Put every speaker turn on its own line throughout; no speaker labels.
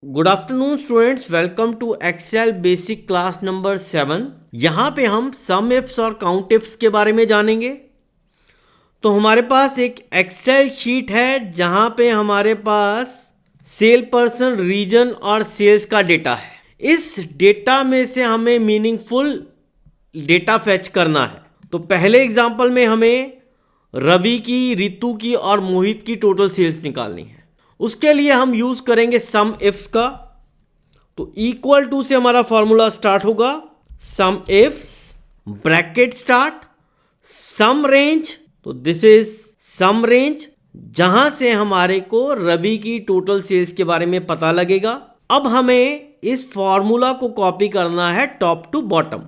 Good afternoon students, welcome to Excel basic class number 7। यहाँ पे हम सम इफ्स और काउंट इफ्स के बारे में जानेंगे। तो हमारे पास एक एक्सेल शीट है जहाँ पे हमारे पास सेल पर्सन, रीजन और सेल्स का डेटा है। इस डेटा में से हमें मीनिंगफुल डेटा फेच करना है। तो पहले एग्जांपल में हमें रवि की, रितु की और मोहित की टोटल सेल्स निकालनी है। उसके लिए हम यूज करेंगे सम इफ्स का। तो इक्वल टू से हमारा फॉर्मूला स्टार्ट होगा, sum ifs bracket start sum range. तो दिस इज सम रेंज, जहां से हमारे को रवि की टोटल सेल्स के बारे में पता लगेगा। अब हमें इस फॉर्मूला को कॉपी करना है टॉप टू बॉटम।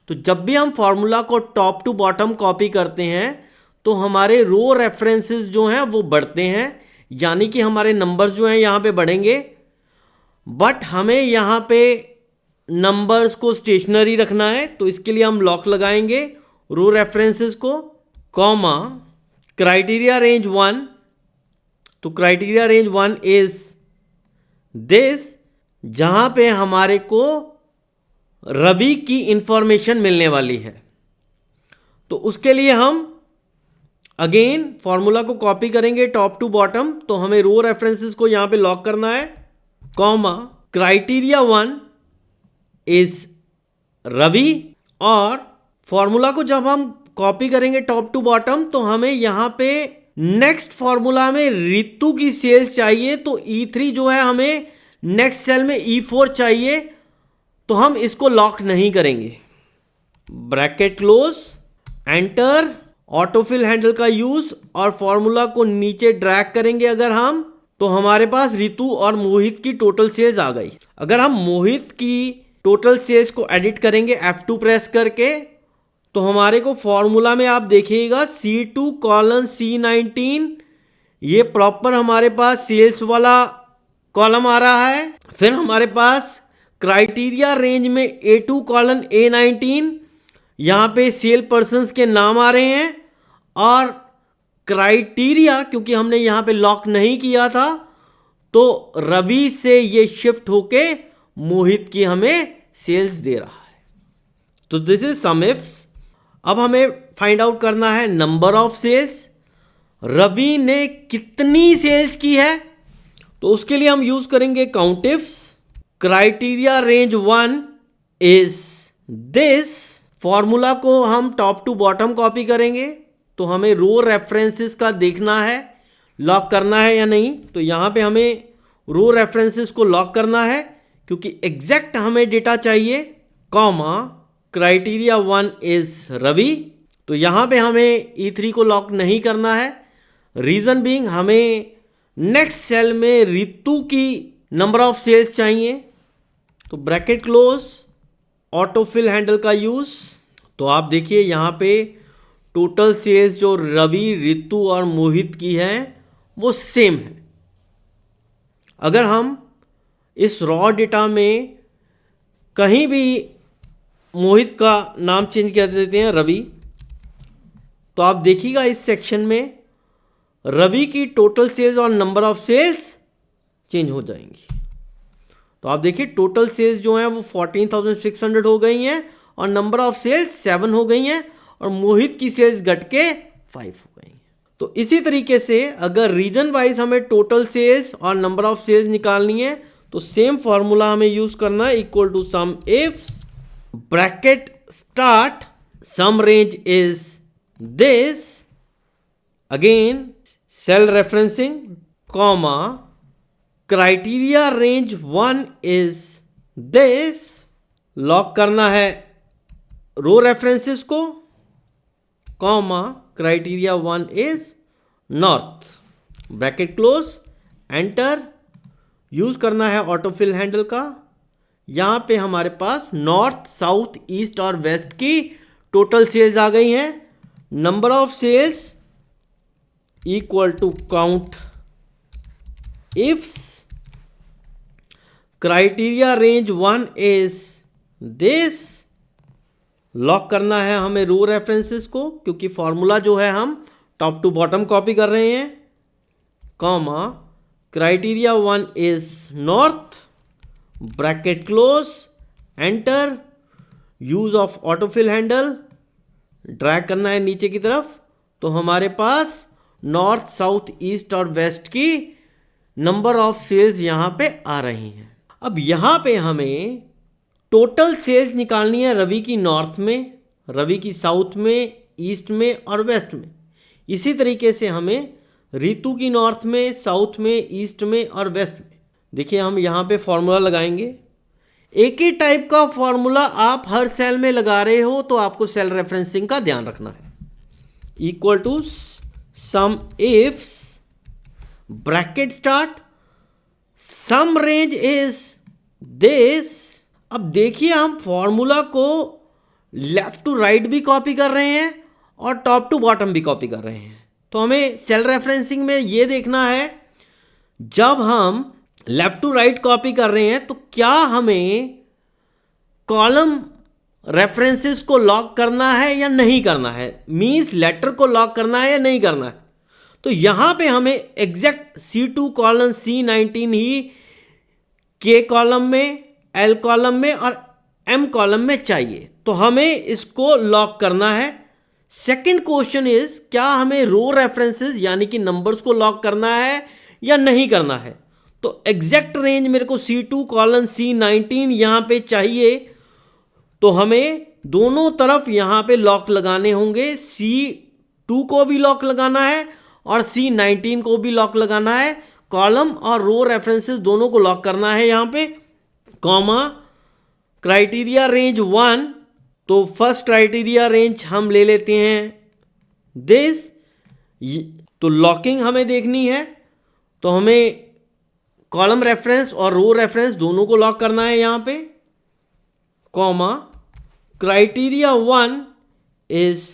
तो जब भी हम फॉर्मूला को टॉप टू बॉटम कॉपी करते हैं तो हमारे रो रेफरेंसेस जो हैं वो बढ़ते हैं, यानी कि हमारे नंबर्स जो हैं यहाँ पे बढ़ेंगे। बट हमें यहाँ पे नंबर्स को स्टेशनरी रखना है, तो इसके लिए हम लॉक लगाएंगे रो रेफरेंसेस को, कॉमा क्राइटेरिया रेंज 1। तो क्राइटेरिया रेंज 1 इज दिस, जहाँ पे हमारे को रवि की इंफॉर्मेशन मिलने वाली है। तो उसके लिए हम अगेन फॉर्मूला को कॉपी करेंगे टॉप टू बॉटम। तो हमें रो रेफरेंसेस को यहां पे लॉक करना है, कॉमा क्राइटेरिया 1 इज रवि। और फॉर्मूला को जब हम कॉपी करेंगे टॉप टू बॉटम तो हमें यहां पे नेक्स्ट फॉर्मूला में रितु की सेल्स चाहिए। तो E3 जो है हमें नेक्स्ट सेल में E4 चाहिए, तो हम इसको लॉक नहीं करेंगे। Bracket close, enter, autofill handle का यूज और फॉर्मूला को नीचे ड्रैग करेंगे अगर हम, तो हमारे पास रितु और मोहित की टोटल सेल्स आ गई। अगर हम मोहित की टोटल सेल्स को एडिट करेंगे F2 प्रेस करके, तो हमारे को फॉर्मूला में आप देखिएगा C2:C19, ये प्रॉपर हमारे पास सेल्स वाला कॉलम आ रहा है। फिर हमारे पास क्राइटेरिया रेंज में A2:A19, यहाँ पे सेल पर्सन्स के नाम आ रहे हैं। और क्राइटेरिया, क्योंकि हमने यहाँ पे लॉक नहीं किया था, तो रवि से ये शिफ्ट होके मोहित की हमें सेल्स दे रहा है। तो दिस इज सम इफ्स। अब हमें फाइंड आउट करना है नंबर ऑफ सेल्स। रवि ने कितनी सेल्स की है, तो उसके लिए हम यूज करेंगे count ifs. Criteria range 1 is this, formula को हम टॉप टू बॉटम कॉपी करेंगे। तो हमें रो रेफरेंसेस का देखना है, लॉक करना है या नहीं। तो यहाँ पे हमें रो रेफरेंसेस को लॉक करना है क्योंकि एग्जैक्ट हमें डेटा चाहिए, कॉमा क्राइटेरिया 1 इज रवि। तो यहाँ पे हमें E3 को लॉक नहीं करना है, रीजन बीइंग हमें नेक्स्ट सेल में रितु की नंबर ऑफ सेल्स चाहिए। तो ब्रैकेट क्लोज, ऑटोफिल हैंडल का यूज। तो आप देखिए यहाँ पे टोटल सेल्स जो रवि, रितु और मोहित की है वो सेम है। अगर हम इस रॉ डेटा में कहीं भी मोहित का नाम चेंज कर देते हैं रवि, तो आप देखिएगा इस सेक्शन में रवि की टोटल सेल्स और नंबर ऑफ सेल्स चेंज हो जाएंगी। तो आप देखिए टोटल सेल्स जो हैं वो 14,600 हो गई हैं और नंबर ऑफ सेल्स 7 हो गई हैं और मोहित की सेल्स घट के 5 हो गई हैं। तो इसी तरीके से अगर रीजन वाइज हमें टोटल सेल्स और नंबर ऑफ सेल्स निकालनी है तो सेम फॉर्मूला हमें यूज करना है, equal to sum ifs bracket start sum range is this, again cell referencing, comma criteria range 1 is this, lock करना है रो रेफरेंसेस को, comma criteria 1 is north, bracket close, enter, use करना है autofill handle का। यहाँ पे हमारे पास नॉर्थ, साउथ, ईस्ट और वेस्ट की टोटल सेल्स आ गई हैं। Number of sales equal to count ifs, criteria range 1 is this, lock करना है हमें रो रेफरेंसेस को क्योंकि फॉर्मूला जो है हम टॉप टू बॉटम कॉपी कर रहे हैं, comma criteria 1 is north, bracket close, enter, use of autofill handle, drag करना है नीचे की तरफ, तो हमारे पास नॉर्थ, साउथ, ईस्ट और वेस्ट की नंबर ऑफ सेल्स यहां पे आ रही हैं। अब यहां पे हमें टोटल सेल्स निकालनी है रवि की नॉर्थ में, रवि की साउथ में, ईस्ट में और वेस्ट में। इसी तरीके से हमें ऋतु की नॉर्थ में, साउथ में, ईस्ट में और वेस्ट में। देखिए हम यहाँ पे फॉर्मूला लगाएंगे। एक ही टाइप का फॉर्मूला आप हर सेल में लगा रहे हो तो आपको सेल रेफरेंसिंग का ध्यान रखना है। Equal to sum ifs, bracket start, sum range is this. अब देखिए हम फॉर्मूला को लेफ्ट टू राइट भी कॉपी कर रहे हैं और टॉप टू बॉटम भी कॉपी कर रहे हैं। तो हमें सेल रेफरेंसिंग में ये देखना है, जब हम लेफ्ट टू राइट कॉपी कर रहे हैं तो क्या हमें कॉलम रेफरेंसेस को लॉक करना है या नहीं करना है, मींस लेटर को लॉक करना है या नहीं करना है। तो यहां पे हमें एग्जैक्ट C2 कॉलम C19 ही K कॉलम में, L कॉलम में और M कॉलम में चाहिए, तो हमें इसको लॉक करना है। सेकंड क्वेश्चन इज, क्या हमें रो रेफरेंसेस यानी कि नंबर्स को लॉक करना है या नहीं करना है। तो एग्जैक्ट रेंज मेरे को C2 कॉलन C19 यहां पे चाहिए, तो हमें दोनों तरफ यहां पे लॉक लगाने होंगे। C2 को भी लॉक लगाना है और C19 को भी लॉक लगाना है। कॉलम और रो रेफरेंसेस दोनों को लॉक करना है यहां पे, कॉमा, क्राइटेरिया रेंज 1। तो फर्स्ट क्राइटेरिया रेंज हम ले लेते हैं दिस। तो लॉकिंग हमें देखनी है, तो हमें कॉलम रेफरेंस और रो रेफरेंस दोनों को लॉक करना है यहां पे, कॉमा, क्राइटेरिया 1 इज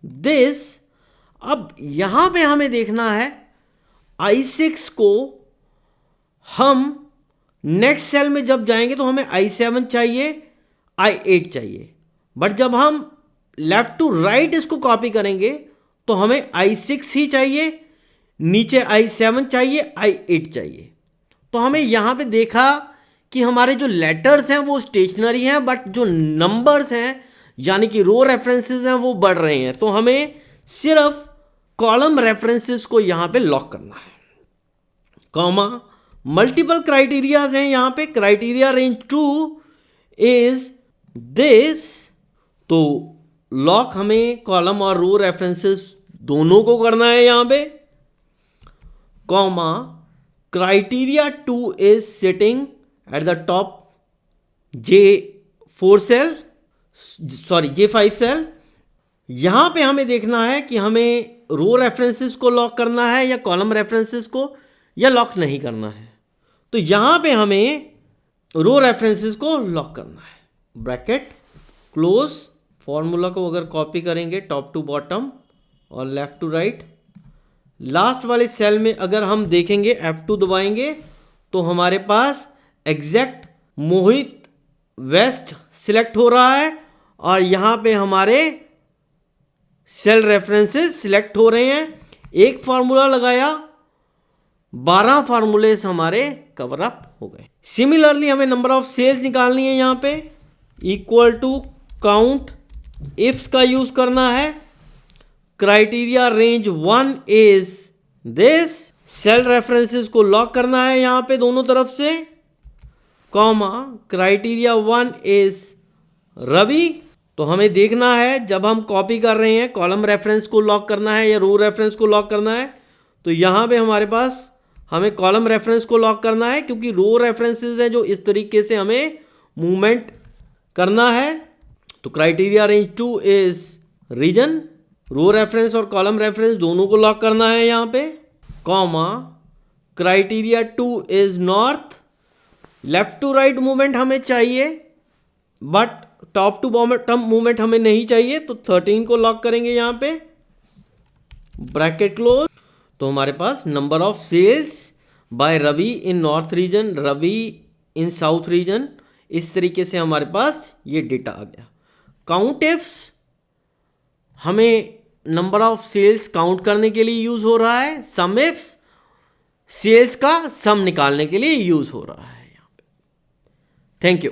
दिस। अब यहां पे हमें देखना है I6 को हम नेक्स्ट सेल में जब जाएंगे तो हमें I7 चाहिए, I8 चाहिए, बट जब हम लेफ्ट टू राइट इसको कॉपी करेंगे तो हमें I6 ही चाहिए, नीचे I7 चाहिए, I8 चाहिए। तो हमें यहां पे देखा कि हमारे जो लेटर्स हैं वो स्टेशनरी हैं, बट जो नंबर्स हैं यानी कि रो रेफरेंसेस हैं वो बढ़ रहे हैं। तो हमें सिर्फ कॉलम रेफरेंसेस को यहां पे लॉक करना है, कॉमा, मल्टीपल क्राइटेरियाज हैं यहां पे। Criteria range 2 is this. तो लॉक हमें कॉलम और रो रेफरेंसेस दोनों को करना है यहां पे, comma, criteria 2 is sitting at the top J4 cell, sorry J5 cell. यहां पे हमें देखना है कि हमें रो रेफरेंसेस को लॉक करना है या कॉलम रेफरेंसेस को, या लॉक नहीं करना है। तो यहां पे हमें रो रेफरेंसेस को लॉक करना है, ब्रैकेट क्लोज। फॉर्मूला को अगर कॉपी करेंगे टॉप टू बॉटम और लेफ्ट टू राइट, लास्ट वाले सेल में अगर हम देखेंगे F2 दबाएंगे तो हमारे पास एग्जैक्ट मोहित वेस्ट सिलेक्ट हो रहा है और यहां पे हमारे सेल रेफरेंसेस सिलेक्ट हो रहे हैं। एक फार्मूला लगाया, 12 फार्मूले हमारे कवर अप हो गए। सिमिलरली हमें नंबर ऑफ सेल्स निकालनी है यहां पे, इक्वल टू काउंट इफ्स का यूज करना है। Criteria range 1 is this. Cell references को लॉक करना है यहां पे दोनों तरफ से, कॉमा, क्राइटेरिया 1 इज रवि। तो हमें देखना है जब हम कॉपी कर रहे हैं कॉलम रेफरेंस को लॉक करना है या रो रेफरेंस को लॉक करना है। तो यहां पे हमारे पास हमें कॉलम रेफरेंस को लॉक करना है, क्योंकि रो रेफरेंसेस हैं जो इस तरीके से हमें मूवमेंट करना है। तो criteria range 2 is region. Row reference और कॉलम रेफरेंस दोनों को लॉक करना है यहां पे, comma, criteria 2 is north. Left to right movement हमें चाहिए but top to bottom movement हमें नहीं चाहिए, तो 13 को लॉक करेंगे यहां पे, ब्रैकेट क्लोज। तो हमारे पास number of sales by Ravi in north region, Ravi in south region, इस तरीके से हमारे पास ये डेटा आ गया। काउंट इफ्स हमें नंबर ऑफ सेल्स काउंट करने के लिए यूज हो रहा है। सम इफ्स सेल्स का सम निकालने के लिए यूज हो रहा है यहाँ पे। Thank you.